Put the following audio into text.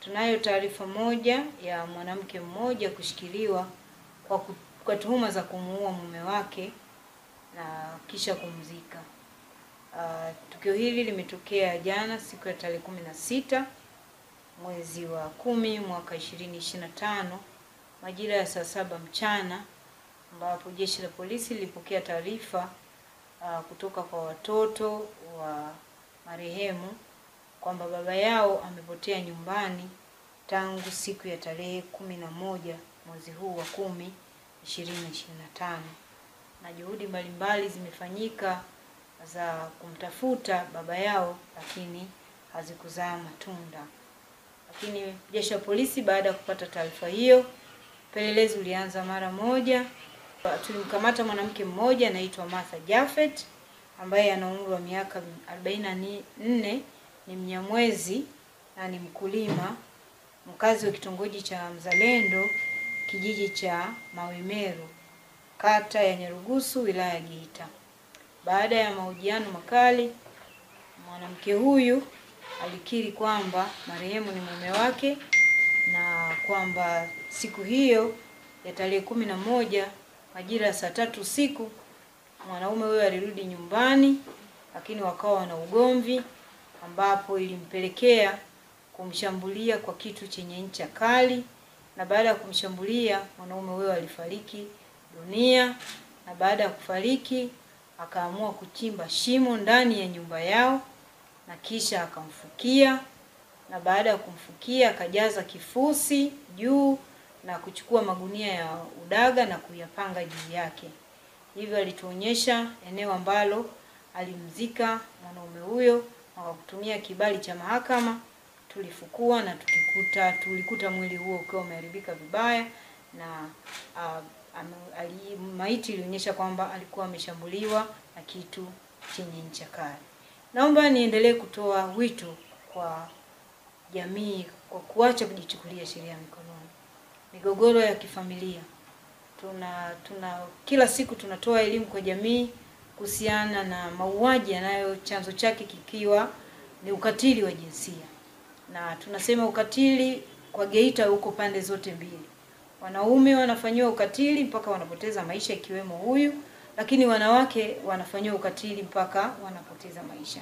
Tunayo taarifa moja ya mwanamke mmoja kushikiliwa kwa tuhuma za kumuua mume wake na kisha kumzika. Tukio hili limetokea jana siku ya tarehe 16 mwezi wa 10 mwaka 2025 majira ya saa 7 mchana, ambapo jeshi la polisi lilipokea taarifa kutoka kwa watoto wa marehemu kwamba baba yao amepotea nyumbani tangu siku ya tarehe 11 mwezi huu wa 10 2025, na juhudi mbalimbali zimefanyika za kumtafuta baba yao, lakini hazikuzaa matunda. Lakini jeshi la polisi baada ya kupata taarifa hiyo, pelelezi ulianza mara moja. Tulimkamata mwanamke mmoja anaitwa Martha Japhet ambaye ana umri wa miaka 44, ni Mnyamwezi na ni mkulima, mkazi wa kitongoji cha Mzalendo, kijiji cha Mawemeru, kata ya Nyarugusu, wilaya ya Geita. Baada ya mahojiano makali, mwanamke huyu alikiri kwamba marehemu ni mume wake na kwamba siku hiyo ya tarehe 11 majira ya saa 3 usiku mwanaume huyo alirudi nyumbani, lakini wakawa na ugomvi ambapo ilimpelekea kumshambulia kwa kitu chenye ncha kali, na baada ya kumshambulia mwanaume huyo alifariki dunia. Na baada ya kufariki akaamua kuchimba shimo ndani ya nyumba yao na kisha akamfukia, na baada ya kumfukia akajaza kifusi juu na kuchukua magunia ya udaga na kuyapanga juu yake. Hivyo alituonyesha eneo ambalo alimzika mwanaume huyo, na kwa kutumia kibali cha mahakama tulifukua na tulikuta mwili huo ukiwa umeharibika vibaya, na maiti ilionyesha kwamba alikuwa ameshambuliwa na kitu chenye ncha kali. Naomba niendelee kutoa wito kwa jamii kwa kuacha kujichukulia sheria mikononi. Migogoro ya kifamilia, kila siku tunatoa elimu kwa jamii kuhusiana na mauaji yanayo chanzo chake kikiwa ni ukatili wa jinsia. Na tunasema ukatili kwa Geita huko pande zote mbili. Wanaume wanafanywa ukatili mpaka wanapoteza maisha ikiwemo huyu, lakini wanawake wanafanywa ukatili mpaka wanapoteza maisha.